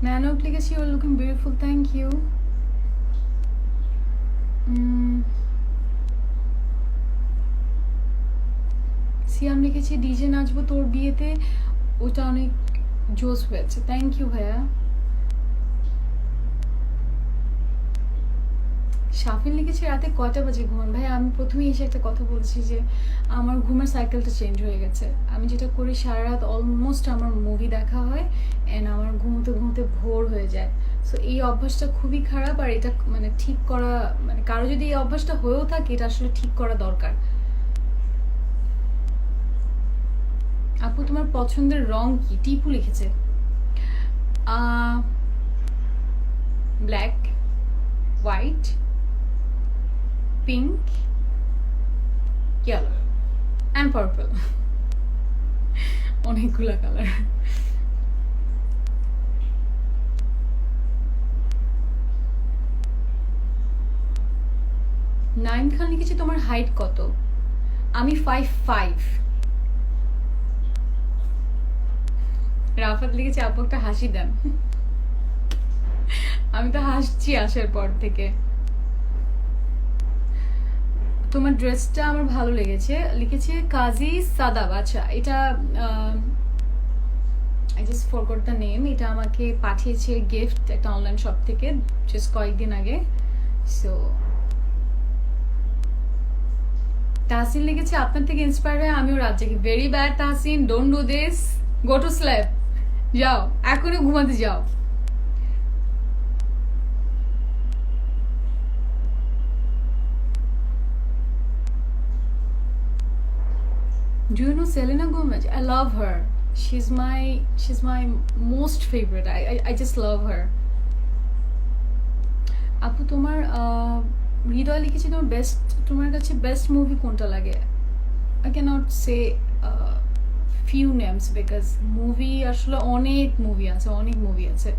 Manok লিখেছে you are looking beautiful, thank you. সিয়াম লিখেছে ডিজে নাচবো তোর বিয়েতে, ওটা অনেক জোস হয়েছে, থ্যাংক ইউ ভাইয়া। শাফিন লিখেছে রাতে কয়টা বাজে ঘুমান? ভাই আমি প্রথমেই এসে একটা কথা বলছি যে আমার ঘুমের সাইকেলটা চেঞ্জ হয়ে গেছে। আমি যেটা করি সারা রাত অলমোস্ট আমার মুভি দেখা হয় অ্যান্ড আমার ঘুমোতে ঘুমোতে ভোর হয়ে যায়। সো এই অভ্যাসটা খুবই খারাপ, আর এটা মানে ঠিক করা, মানে কারো যদি এই অভ্যাসটা হয়েও থাকে এটা আসলে ঠিক করা দরকার। আপু তোমার পছন্দের রং কি? টিপু লিখেছে black, white, pink, yellow and purple, অনেকগুলা কালার। নাইন খান লিখেছে তোমার হাইট কত? আমি 5'5". রাফাত লিখেছে আপু একটা হাসি দেন। আমি তো হাসছি আসার পর থেকে। তোমার ড্রেসটা আমার ভালো লেগেছে লিখেছে কাজী সাদাব। আচ্ছা, এটা I just forgot the name, এটা আমাকে পাঠিয়েছে গিফট একটা অনলাইন শপ থেকে জাস্ট কয়েকদিন আগে। সো তাহসিন লিখেছে আপনার থেকে ইন্সপায়ার হয়ে আমিও রাত জাগি। Very bad Tahsin, don't do this, go to sleep, যাও এখনই ঘুমাতে যাও। Do you know Selena Gomez? I love her. She's my most favorite. I just love her. আপু তোমার হৃদয় লিখেছে তোমার কাছে বেস্ট মুভি কোনটা লাগে? I cannot say few names because movie আসলে অনেক মুভি আছে,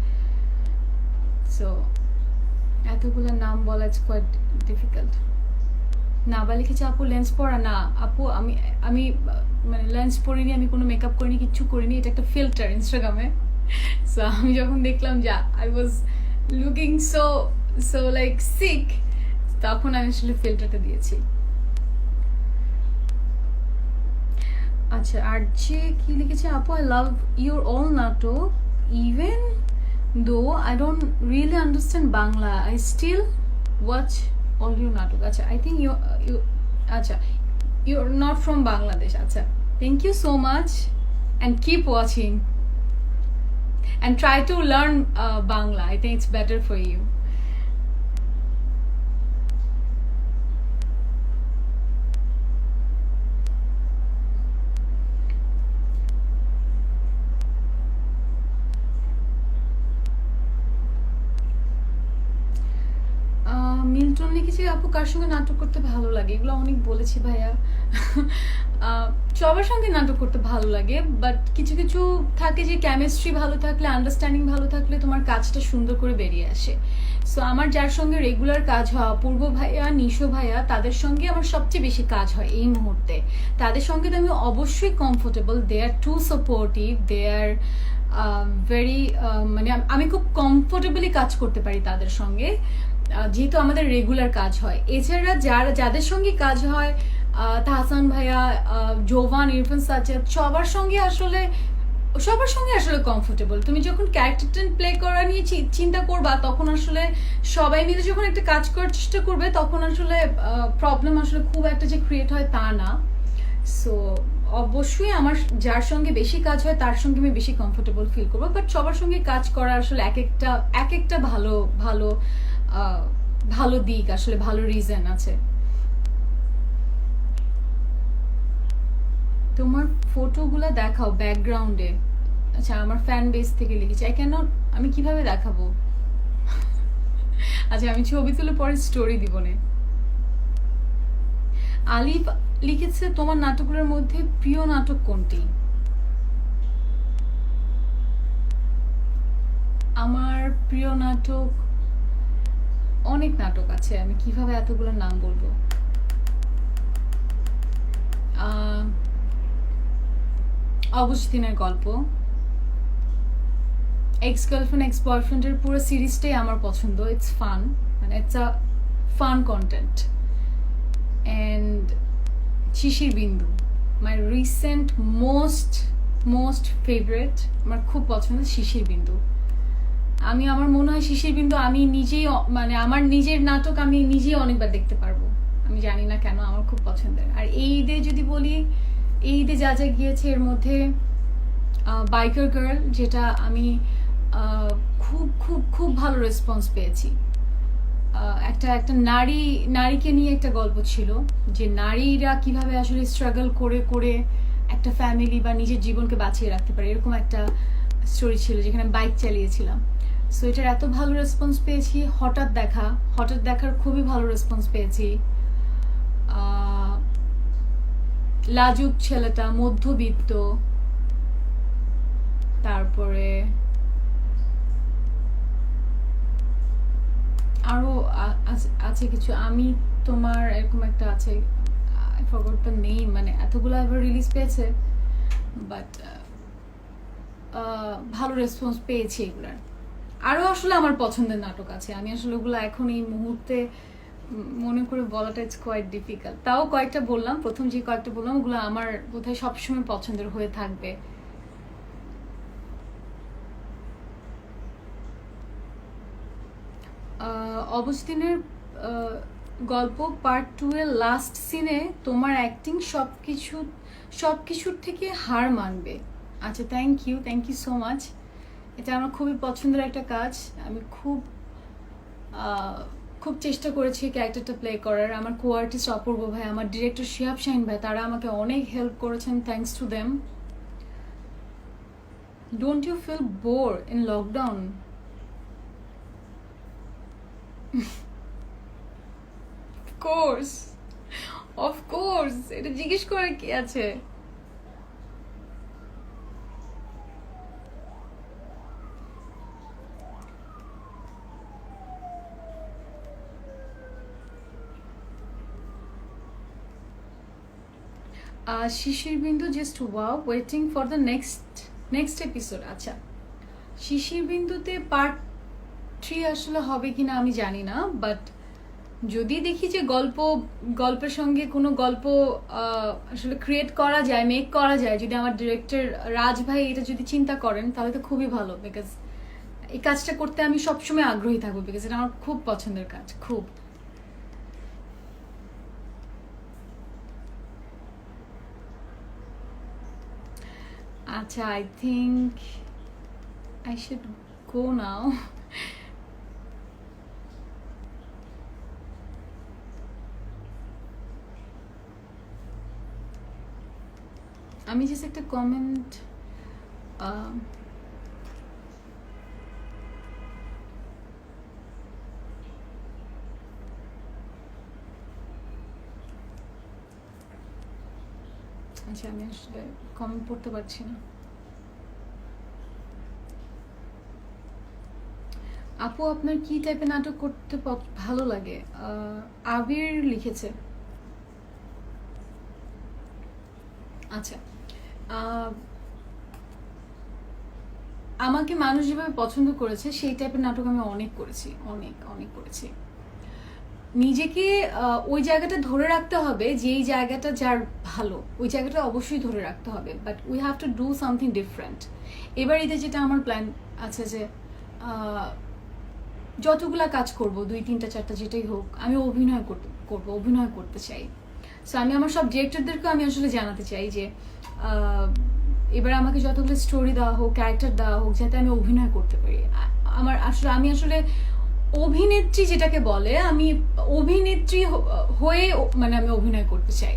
সো এতগুলো নাম বলা ইটস কোয়াইট ডিফিকাল্ট। না বা লিখেছে আপু লেন্স পরা না আপু আমি আমি মানে লেন্স পরিনি, আমি কোনো মেকআপ করিনি, কিচ্ছু করিনি, এটা একটা ফিল্টার ইনস্টাগ্রামে। সো আমি যখন দেখলাম যে I was looking so so like sick, তখন আমি আসলে ফিল্টারটা দিয়েছি। আচ্ছা আর যে কি লিখেছে আপু I love your all natok even though I don't really understand Bangla I still watch all your natok. আচ্ছা আই থিঙ্ক ইউ আচ্ছা you are not from Bangladesh. আচ্ছা thank you so much and keep watching and try to learn Bangla, I think it's better for you. Milton লিখেছে আপু কার সঙ্গে নাটক করতে ভালো লাগে, এগুলো অনেক বলেছি ভাইয়া। সবার সঙ্গে নাটক করতে ভালো লাগে, বাট কিছু কিছু থাকে যে কেমিস্ট্রি ভালো থাকলে, আন্ডারস্ট্যান্ডিং ভালো থাকলে তোমার কাজটা সুন্দর করে বেরিয়ে আসে। সো আমার যার সঙ্গে রেগুলার কাজ হয় পূর্ব ভাইয়া, নিশো ভাইয়া, তাদের সঙ্গে আমার সবচেয়ে বেশি কাজ হয় এই মুহূর্তে। তাদের সঙ্গে তো আমি অবশ্যই comfortable, they are too supportive, they are very মানে আমি খুব কমফোর্টেবলি কাজ করতে পারি তাদের সঙ্গে, যেহেতু আমাদের রেগুলার কাজ হয়। এছাড়া যাদের সঙ্গে কাজ হয় তাহসান ভাইয়া, জোভান, ইরফান সাজ্জাদ, সবার সঙ্গে আসলে কমফোর্টেবল। তুমি যখন ক্যারেক্টারটা প্লে করা নিয়ে চিন্তা করবা, তখন আসলে সবাই মিলে যখন একটা কাজ করার চেষ্টা করবে, তখন আসলে প্রবলেম আসলে খুব একটা যে ক্রিয়েট হয় তা না। সো অবশ্যই আমার যার সঙ্গে বেশি কাজ হয় তার সঙ্গে আমি বেশি কমফোর্টেবল ফিল করবো, বাট সবার সঙ্গে কাজ করা আসলে এক একটা ভালো ভালো ভালো দিক, আসলে ভালো রিজন আছে। তোমার ফটোগুলো দেখাও ব্যাকগ্রাউন্ডে। আচ্ছা আমার ফ্যান বেস থেকে লিখেছি, আই ক্যান নট, আমি কিভাবে দেখাবো? আচ্ছা আমি ছবি তুলে পরে স্টোরি দিব না। আলিফ লিখেছে তোমার নাটকগুলোর মধ্যে প্রিয় নাটক কোনটি? আমার প্রিয় নাটক অনেক নাটক আছে, আমি কিভাবে এতগুলোর নাম বলবো। অবশ্যদিনের গল্প, এক্স গার্লফ্রেন্ড এক্স বয়ফ্রেন্ডের পুরো সিরিজটাই আমার পছন্দ, ইটস ফান, মানে it's a fun content. And Shishir Bindu my recent most favourite, আমার খুব পছন্দ শিশির বিন্দু। আমার মনে হয় শিশির বিন্দু আমি নিজেই, মানে আমার নিজের নাটক আমি নিজেই অনেকবার দেখতে পারবো, আমি জানি না কেন, আমার খুব পছন্দের। আর এই ঈদে যদি বলি, এই ঈদে যা যা গিয়েছে এর মধ্যে বাইকার গার্ল, যেটা আমি খুব খুব খুব ভালো রেসপন্স পেয়েছি। একটা নারীকে নিয়ে একটা গল্প ছিল, যে নারীরা কিভাবে আসলে স্ট্রাগল করে করে একটা ফ্যামিলি বা নিজের জীবনকে বাঁচিয়ে রাখতে পারে, এরকম একটা স্টোরি ছিল যেখানে বাইক চালিয়েছিলাম। সো এটার এত ভালো রেসপন্স পেয়েছি। হঠাৎ দেখার খুবই ভালো রেসপন্স পেয়েছি। লাজুক ছেলেটা, মধ্যবিত্ত, তারপরে আরো আছে কিছু, আমি তোমার এরকম একটা আছে, আই ফরগট দ্য নেম, মানে এতগুলো এবার রিলিজ পেয়েছে, বাট ভালো রেসপন্স পেয়েছি এগুলার। আরও আসলে আমার পছন্দের নাটক আছে, আমি আসলে ওগুলো এখন এই মুহূর্তে মনে করে বলাটা ইটস কোয়াইট ডিফিকাল্ট। তাও কয়েকটা বললাম, প্রথম যে কয়েকটা বললাম ওগুলো আমার বোধহয় সবসময় পছন্দের হয়ে থাকবে। অবস্তিনের গল্প পার্ট 2 এর লাস্ট সিনে তোমার অ্যাক্টিং সবকিছুর থেকে হার মানবে। আচ্ছা থ্যাংক ইউ সো মাচ। এটা আমার খুবই পছন্দের একটা কাজ, আমি খুব চেষ্টা করেছি ক্যারেক্টারটা প্লে করার। আমার কো আর্টিস্ট অপূর্ব ভাই, আমার ডিরেক্টর শিহাব শাহিন ভাই, তারা আমাকে অনেক হেল্প করেছেন, thanks to them. Don't you feel bore in lockdown? Of course, এটা জিজ্ঞেস করে কি আছে। Shishir Bindu just wow waiting for the next episode. আচ্ছা, শিশির বিন্দুতে পার্ট 3 আসলে হবে কিনা আমি জানি না, বাট যদি দেখি যে গল্পের সঙ্গে কোনো গল্প আসলে ক্রিয়েট করা যায়, মেক করা যায়, যদি আমার ডিরেক্টর রাজ ভাই এটা যদি চিন্তা করেন তাহলে তো খুবই ভালো, বিকজ এই কাজটা করতে আমি সবসময় আগ্রহী থাকবো, বিকজ এটা আমার খুব পছন্দের কাজ, খুব। আচ্ছা, I think I should go now. আমি জাস্ট একটা কমেন্ট আচ্ছা, আমি আসলে কমেন্ট পড়তে পারছি না। আপু, আপনার কি টাইপের নাটক করতে ভালো লাগে? আবির লিখেছে। আচ্ছা, আমাকে মানুষ যেভাবে পছন্দ করেছে সেই টাইপের নাটক আমি অনেক করেছি, অনেক অনেক করেছি। নিজেকে ওই জায়গাটা ধরে রাখতে হবে, যেই জায়গাটা যার ভালো ওই জায়গাটা অবশ্যই ধরে রাখতে হবে, but we have to do something different. এবার এতে যেটা আমার প্ল্যান আছে যে যতগুলা কাজ করব, 2, 3, 4টা যেটাই হোক, আমি অভিনয় করতে চাই। সো আমি আমার সব ডিরেক্টরদেরকেও আমি আসলে জানাতে চাই যে এবার আমাকে যতগুলো স্টোরি দেওয়া হোক, ক্যারেক্টার দেওয়া হোক, যাতে আমি অভিনয় করতে পারি। আমি আসলে অভিনেত্রী যেটাকে বলে, আমি অভিনেত্রী হয়ে মানে আমি অভিনয় করতে চাই।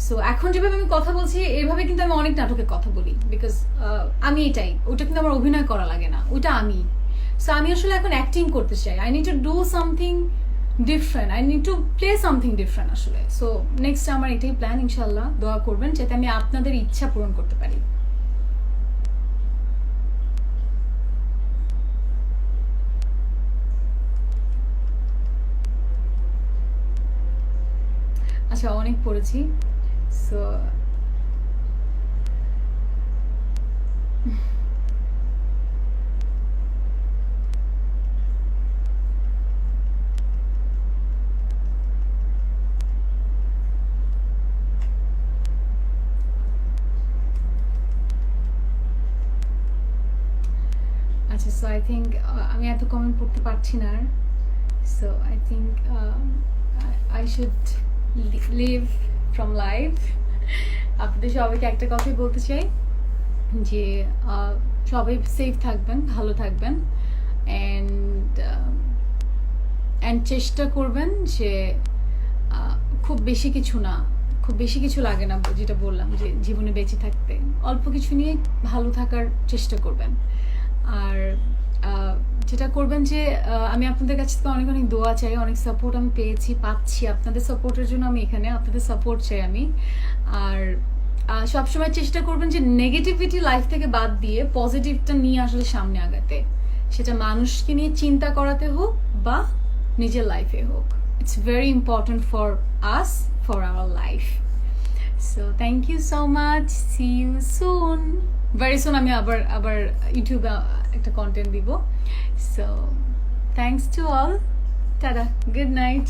সো এখন যেভাবে আমি কথা বলছি এভাবে কিন্তু আমি অনেক নাটকে কথা বলি, বিকজ আমি এটাই, ওটা কিন্তু আমার অভিনয় করা লাগে না, ওটা আমি। সো আমি আসলে এখন অ্যাক্টিং করতে চাই। I need to do something different, I need to play something different আসলে। সো নেক্সট আমার এটাই প্ল্যান, ইনশাল্লাহ দোয়া করবেন যাতে আমি আপনাদের ইচ্ছা পূরণ করতে পারি। আচ্ছা, অনেক পড়েছি। সো আচ্ছা, সো আই থিঙ্ক আমি এত কমেন্ট পড়তে পারছি না আর। So I think I should leave from live. আপনাদের সবাইকে একটা কথাই বলতে চাই যে সবাই সেফ থাকবেন, ভালো থাকবেন, অ্যান্ড চেষ্টা করবেন যে খুব বেশি কিছু লাগে না, যেটা বললাম যে জীবনে বেঁচে থাকতে অল্প কিছু নিয়ে ভালো থাকার চেষ্টা করবেন। আর যেটা করবেন যে আমি আপনাদের কাছ থেকে অনেক অনেক দোয়া চাই, অনেক সাপোর্ট আমি পাচ্ছি, আপনাদের সাপোর্টের জন্য আমি এখানে, আপনাদের সাপোর্ট চাই আমি। আর সবসময় চেষ্টা করবেন যে নেগেটিভিটি লাইফ থেকে বাদ দিয়ে পজিটিভটা নিয়ে আসলে সামনে আগাতে, সেটা মানুষকে নিয়ে চিন্তা করাতে হোক বা নিজের লাইফে হোক। It's very important for us, for our life. So thank you so much, see you soon, very soon. আমি আবার ইউটিউবে একটা কন্টেন্ট দিব। So thanks to all, tata, good night.